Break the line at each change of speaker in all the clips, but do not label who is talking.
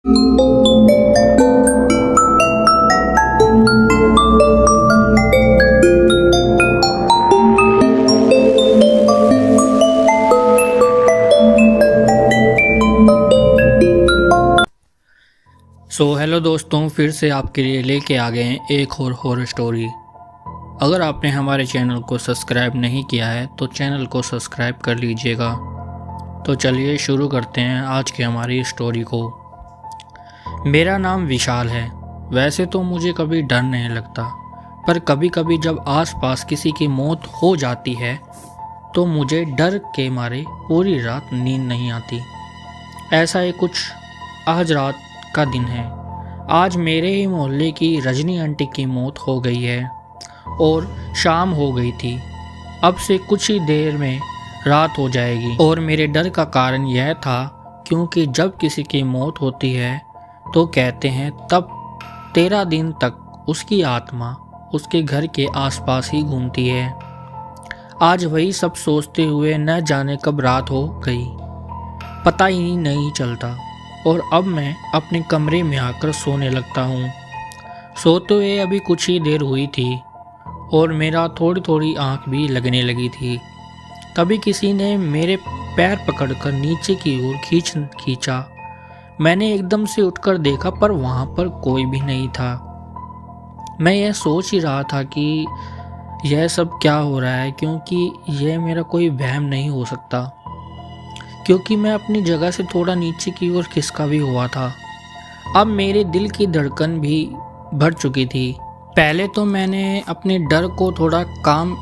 Hello दोस्तों, फिर से आपके लिए लेके आ गए हैं एक और हॉरर स्टोरी। अगर आपने हमारे चैनल को सब्सक्राइब नहीं किया है तो चैनल को सब्सक्राइब कर लीजिएगा। तो चलिए शुरू करते हैं आज की हमारी स्टोरी को। मेरा नाम विशाल है। वैसे तो मुझे कभी डर नहीं लगता, पर कभी कभी जब आसपास किसी की मौत हो जाती है तो मुझे डर के मारे पूरी रात नींद नहीं आती। ऐसा ही कुछ आज रात का दिन है। आज मेरे ही मोहल्ले की रजनी आंटी की मौत हो गई है और शाम हो गई थी। अब से कुछ ही देर में रात हो जाएगी और मेरे डर का कारण यह था क्योंकि जब किसी की मौत होती है तो कहते हैं तब 13 दिन तक उसकी आत्मा उसके घर के आसपास ही घूमती है। आज वही सब सोचते हुए न जाने कब रात हो गई, पता ही नहीं चलता और अब मैं अपने कमरे में आकर सोने लगता हूँ। सोते हुए अभी कुछ ही देर हुई थी और मेरा थोड़ी थोड़ी आँख भी लगने लगी थी। तभी किसी ने मेरे पैर पकड़कर नीचे की ओर खींचा। मैंने एकदम से उठकर देखा पर वहाँ पर कोई भी नहीं था। मैं यह सोच ही रहा था कि यह सब क्या हो रहा है, क्योंकि यह मेरा कोई वहम नहीं हो सकता, क्योंकि मैं अपनी जगह से थोड़ा नीचे की ओर खिसका भी हुआ था। अब मेरे दिल की धड़कन भी बढ़ चुकी थी। पहले तो मैंने अपने डर को थोड़ा काम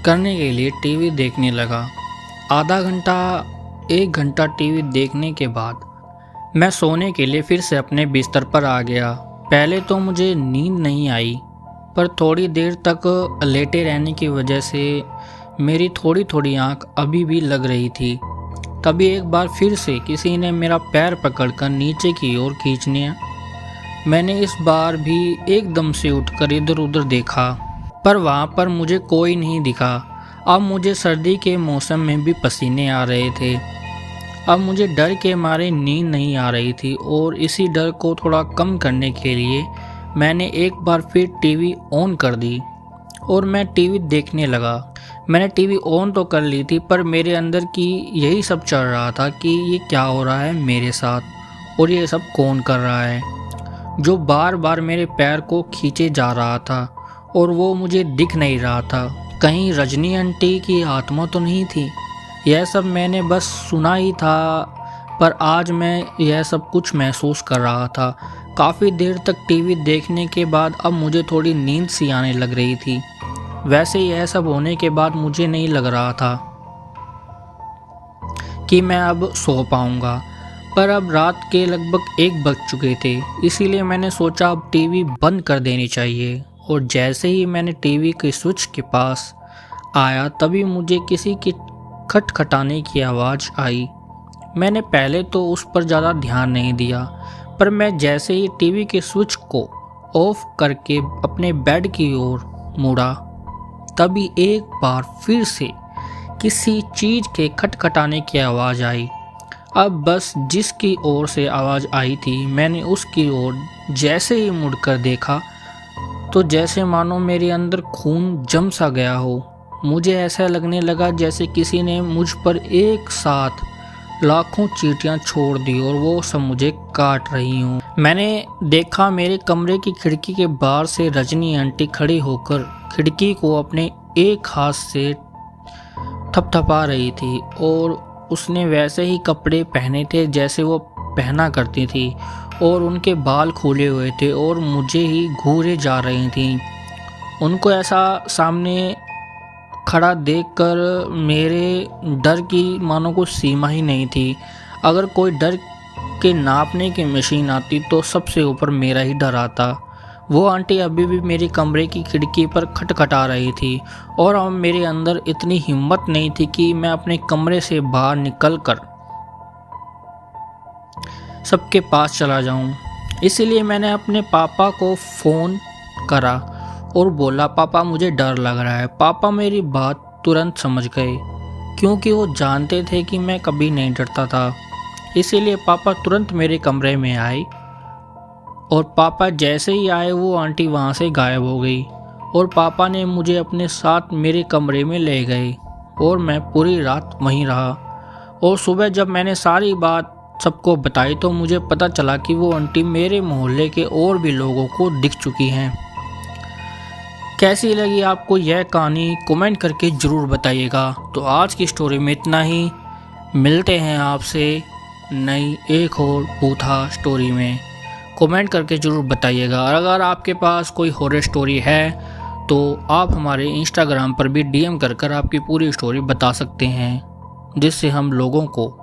करने के लिए टीवी देखने लगा। आधा घंटा 1 घंटा टीवी देखने के बाद मैं सोने के लिए फिर से अपने बिस्तर पर आ गया। पहले तो मुझे नींद नहीं आई, पर थोड़ी देर तक लेटे रहने की वजह से मेरी थोड़ी थोड़ी आँख अभी भी लग रही थी। तभी एक बार फिर से किसी ने मेरा पैर पकड़कर नीचे की ओर खींचने। मैंने इस बार भी एकदम से उठकर इधर उधर देखा, पर वहाँ पर मुझे कोई नहीं दिखा। अब मुझे सर्दी के मौसम में भी पसीने आ रहे थे। अब मुझे डर के मारे नींद नहीं आ रही थी और इसी डर को थोड़ा कम करने के लिए मैंने एक बार फिर टीवी ऑन कर दी और मैं टीवी देखने लगा। मैंने टीवी ऑन तो कर ली थी, पर मेरे अंदर की यही सब चल रहा था कि ये क्या हो रहा है मेरे साथ और ये सब कौन कर रहा है, जो बार बार मेरे पैर को खींचे जा रहा था और वो मुझे दिख नहीं रहा था। कहीं रजनी आंटी की आत्मा तो नहीं थी। यह सब मैंने बस सुना ही था, पर आज मैं यह सब कुछ महसूस कर रहा था। काफ़ी देर तक टीवी देखने के बाद अब मुझे थोड़ी नींद सी आने लग रही थी। वैसे यह सब होने के बाद मुझे नहीं लग रहा था कि मैं अब सो पाऊंगा, पर अब रात के लगभग 1 बज चुके थे, इसीलिए मैंने सोचा अब टीवी बंद कर देनी चाहिए। और जैसे ही मैंने टीवी के स्विच के पास आया तभी मुझे किसी की खटखटाने की आवाज़ आई। मैंने पहले तो उस पर ज़्यादा ध्यान नहीं दिया, पर मैं जैसे ही टीवी के स्विच को ऑफ करके अपने बेड की ओर मुड़ा तभी एक बार फिर से किसी चीज़ के खटखटाने की आवाज़ आई। अब बस जिसकी ओर से आवाज़ आई थी मैंने उसकी ओर जैसे ही मुड़कर देखा तो जैसे मानो मेरे अंदर खून जम सा गया हो। मुझे ऐसा लगने लगा जैसे किसी ने मुझ पर एक साथ लाखों चींटियां छोड़ दी और वो सब मुझे काट रही हूँ। मैंने देखा मेरे कमरे की खिड़की के बाहर से रजनी आंटी खड़ी होकर खिड़की को अपने एक हाथ से थपथपा रही थी और उसने वैसे ही कपड़े पहने थे जैसे वो पहना करती थी और उनके बाल खुले हुए थे और मुझे ही घूरे जा रही थी। उनको ऐसा सामने खड़ा देखकर मेरे डर की मानो कुछ सीमा ही नहीं थी। अगर कोई डर के नापने की मशीन आती तो सबसे ऊपर मेरा ही डर आता। वो आंटी अभी भी मेरे कमरे की खिड़की पर खटखटा रही थी और अब मेरे अंदर इतनी हिम्मत नहीं थी कि मैं अपने कमरे से बाहर निकलकर सबके पास चला जाऊं। इसीलिए मैंने अपने पापा को फ़ोन करा और बोला, पापा मुझे डर लग रहा है। पापा मेरी बात तुरंत समझ गए क्योंकि वो जानते थे कि मैं कभी नहीं डरता था। इसीलिए पापा तुरंत मेरे कमरे में आए और पापा जैसे ही आए वो आंटी वहाँ से गायब हो गई और पापा ने मुझे अपने साथ मेरे कमरे में ले गए और मैं पूरी रात वहीं रहा। और सुबह जब मैंने सारी बात सबको बताई तो मुझे पता चला कि वो आंटी मेरे मोहल्ले के और भी लोगों को दिख चुकी हैं। कैसी लगी आपको यह कहानी कमेंट करके ज़रूर बताइएगा। तो आज की स्टोरी में इतना ही, मिलते हैं आपसे नई एक और भूथा स्टोरी में। कमेंट करके ज़रूर बताइएगा। और अगर आपके पास कोई हॉरर स्टोरी है तो आप हमारे इंस्टाग्राम पर भी डीएम कर आपकी पूरी स्टोरी बता सकते हैं, जिससे हम लोगों को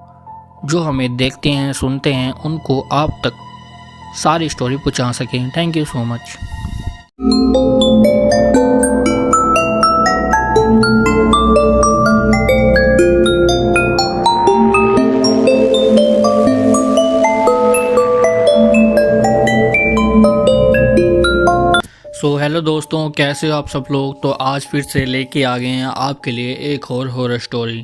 जो हमें देखते हैं सुनते हैं उनको आप तक सारी स्टोरी पहुंचा सकें। Thank you so much. Hello दोस्तों, कैसे हो आप सब लोग। तो आज फिर से लेके आ गए हैं आपके लिए एक और हॉरर स्टोरी।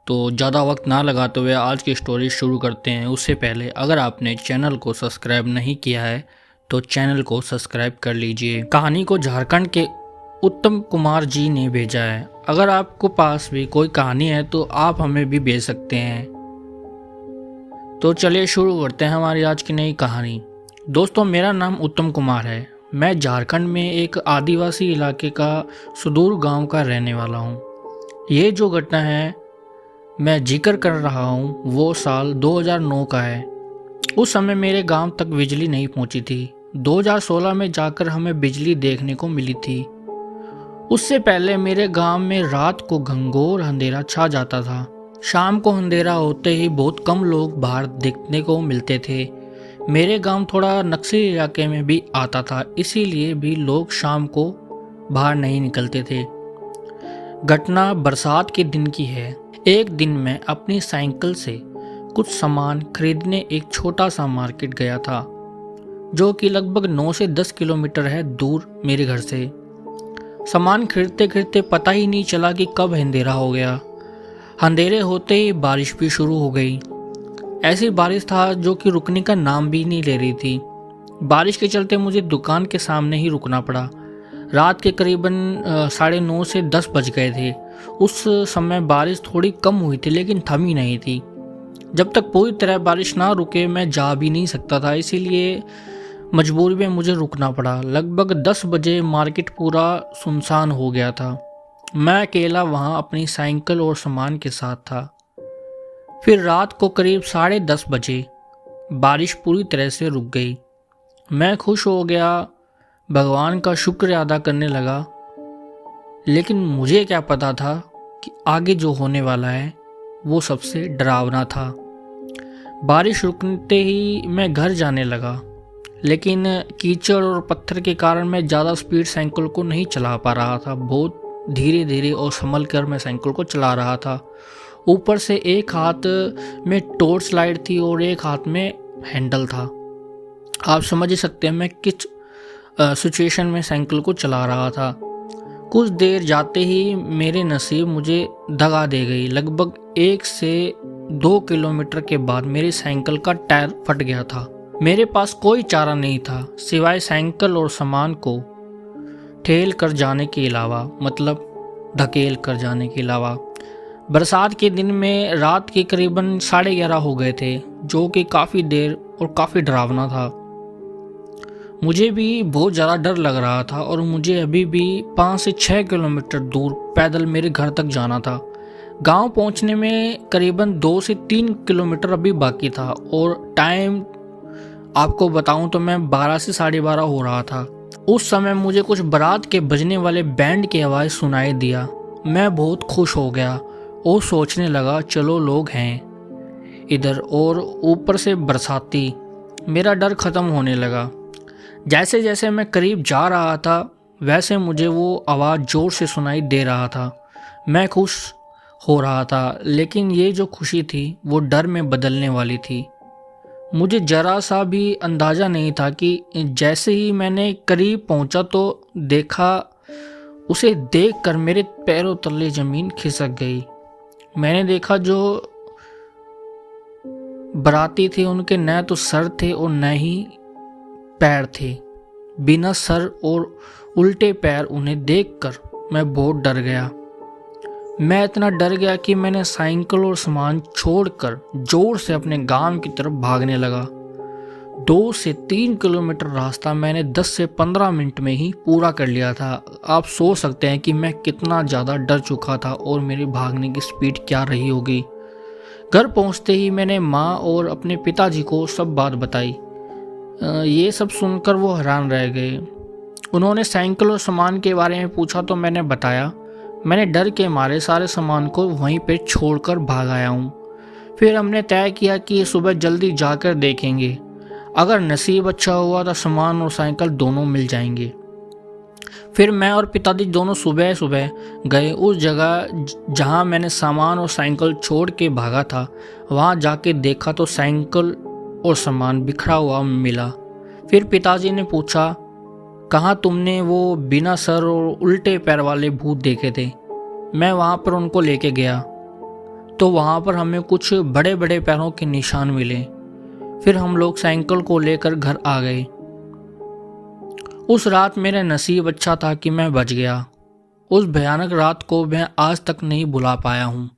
तो ज़्यादा वक्त ना लगाते हुए आज की स्टोरी शुरू करते हैं। उससे पहले अगर आपने चैनल को सब्सक्राइब नहीं किया है तो चैनल को सब्सक्राइब कर लीजिए। कहानी को झारखंड के उत्तम कुमार जी ने भेजा है। अगर आपको पास भी कोई कहानी है तो आप हमें भी भेज सकते हैं। तो चलिए शुरू करते हैं हमारी आज की नई कहानी। दोस्तों, मेरा नाम उत्तम कुमार है। मैं झारखंड में एक आदिवासी इलाके का सुदूर गांव का रहने वाला हूं। ये जो घटना है मैं जिक्र कर रहा हूं वो साल 2009 का है। उस समय मेरे गांव तक बिजली नहीं पहुंची थी। 2016 में जाकर हमें बिजली देखने को मिली थी। उससे पहले मेरे गांव में रात को घंघोर अंधेरा छा जाता था। शाम को अंधेरा होते ही बहुत कम लोग बाहर दिखने को मिलते थे। मेरे गांव थोड़ा नक्सली इलाके में भी आता था, इसीलिए भी लोग शाम को बाहर नहीं निकलते थे। घटना बरसात के दिन की है। एक दिन मैं अपनी साइकिल से कुछ सामान खरीदने एक छोटा सा मार्केट गया था, जो कि लगभग 9 से 10 किलोमीटर है दूर मेरे घर से। सामान खरीदते खरीदते पता ही नहीं चला कि कब अंधेरा हो गया। अंधेरे होते ही बारिश भी शुरू हो गई। ऐसी बारिश था जो कि रुकने का नाम भी नहीं ले रही थी। बारिश के चलते मुझे दुकान के सामने ही रुकना पड़ा। रात के करीबन 9:30 से 10 बज गए थे। उस समय बारिश थोड़ी कम हुई थी लेकिन थमी नहीं थी। जब तक पूरी तरह बारिश ना रुके मैं जा भी नहीं सकता था, इसीलिए मजबूरी में मुझे रुकना पड़ा। लगभग 10 बजे मार्केट पूरा सुनसान हो गया था। मैं अकेला वहाँ अपनी साइकिल और सामान के साथ था। फिर रात को करीब 10:30 बजे बारिश पूरी तरह से रुक गई। मैं खुश हो गया, भगवान का शुक्र अदा करने लगा। लेकिन मुझे क्या पता था कि आगे जो होने वाला है वो सबसे डरावना था। बारिश रुकते ही मैं घर जाने लगा, लेकिन कीचड़ और पत्थर के कारण मैं ज़्यादा स्पीड साइकिल को नहीं चला पा रहा था। बहुत धीरे धीरे और संभल कर मैं साइकिल को चला रहा था। ऊपर से एक हाथ में टॉर्च लाइट थी और एक हाथ में हैंडल था। आप समझ ही सकते हैं मैं किस सिचुएशन में साइकिल को चला रहा था। कुछ देर जाते ही मेरे नसीब मुझे दगा दे गई। लगभग 1 से 2 किलोमीटर के बाद मेरी साइकिल का टायर फट गया था। मेरे पास कोई चारा नहीं था सिवाय साइकिल और सामान को ठेल कर जाने के अलावा, मतलब धकेल कर जाने के अलावा। बरसात के दिन में रात के करीबन 11:30 हो गए थे, जो कि काफ़ी देर और काफ़ी डरावना था। मुझे भी बहुत ज़्यादा डर लग रहा था और मुझे अभी भी 5 से 6 किलोमीटर दूर पैदल मेरे घर तक जाना था। गांव पहुंचने में करीबन 2 से 3 किलोमीटर अभी बाकी था और टाइम आपको बताऊं तो मैं 12 से 12:30 हो रहा था। उस समय मुझे कुछ बारात के बजने वाले बैंड की आवाज़ सुनाई दिया। मैं बहुत खुश हो गया और सोचने लगा चलो लोग हैं इधर, और ऊपर से बरसाती। मेरा डर ख़त्म होने लगा। जैसे जैसे मैं करीब जा रहा था वैसे मुझे वो आवाज़ ज़ोर से सुनाई दे रहा था। मैं खुश हो रहा था, लेकिन ये जो खुशी थी वो डर में बदलने वाली थी। मुझे ज़रा सा भी अंदाज़ा नहीं था कि जैसे ही मैंने करीब पहुंचा तो देखा, उसे देखकर मेरे पैरों तले ज़मीन खिसक गई। मैंने देखा जो बाराती थे उनके न तो सर थे और न ही पैर थे, बिना सर और उल्टे पैर। उन्हें देखकर मैं बहुत डर गया। मैं इतना डर गया कि मैंने साइकिल और सामान छोड़कर जोर से अपने गांव की तरफ भागने लगा। 2 से 3 किलोमीटर रास्ता मैंने 10 से 15 मिनट में ही पूरा कर लिया था। आप सोच सकते हैं कि मैं कितना ज़्यादा डर चुका था और मेरी भागने की स्पीड क्या रही होगी। घर पहुंचते ही मैंने माँ और अपने पिताजी को सब बात बताई। ये सब सुनकर वो हैरान रह गए। उन्होंने साइकिल और सामान के बारे में पूछा तो मैंने बताया मैंने डर के मारे सारे सामान को वहीं पे छोड़कर भाग आया हूँ। फिर हमने तय किया कि सुबह जल्दी जाकर देखेंगे, अगर नसीब अच्छा हुआ तो सामान और साइकिल दोनों मिल जाएंगे। फिर मैं और पिताजी दोनों सुबह सुबह गए उस जगह जहाँ मैंने सामान और साइकिल छोड़ के भागा था। वहाँ जाके देखा तो साइकिल और सामान बिखरा हुआ मिला। फिर पिताजी ने पूछा, कहाँ तुमने वो बिना सर और उल्टे पैर वाले भूत देखे थे? मैं वहाँ पर उनको लेके गया तो वहाँ पर हमें कुछ बड़े बड़े पैरों के निशान मिले। फिर हम लोग साइकिल को लेकर घर आ गए। उस रात मेरा नसीब अच्छा था कि मैं बच गया। उस भयानक रात को मैं आज तक नहीं भुला पाया हूँ।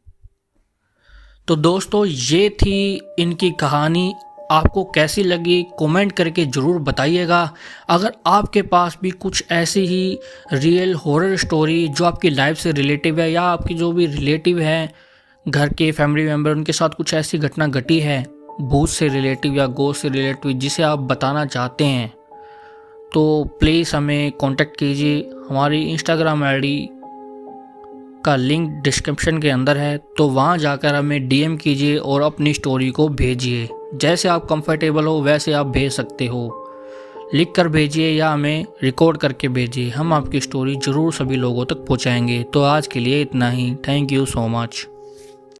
तो दोस्तों, ये थी इनकी कहानी। आपको कैसी लगी कमेंट करके ज़रूर बताइएगा। अगर आपके पास भी कुछ ऐसी ही रियल हॉरर स्टोरी जो आपकी लाइफ से रिलेटिव है, या आपकी जो भी रिलेटिव है, घर के फैमिली मेम्बर, उनके साथ कुछ ऐसी घटना घटी है भूत से रिलेटिव या गोस्ट से रिलेटिव जिसे आप बताना चाहते हैं, तो प्लीज़ हमें कांटेक्ट कीजिए। हमारी इंस्टाग्राम आईडी का लिंक डिस्क्रिप्शन के अंदर है, तो वहाँ जाकर हमें डीएम कीजिए और अपनी स्टोरी को भेजिए। जैसे आप कंफर्टेबल हो वैसे आप भेज सकते हो। लिख कर भेजिए या हमें रिकॉर्ड करके भेजिए। हम आपकी स्टोरी ज़रूर सभी लोगों तक पहुँचाएंगे। तो आज के लिए इतना ही। Thank you so much.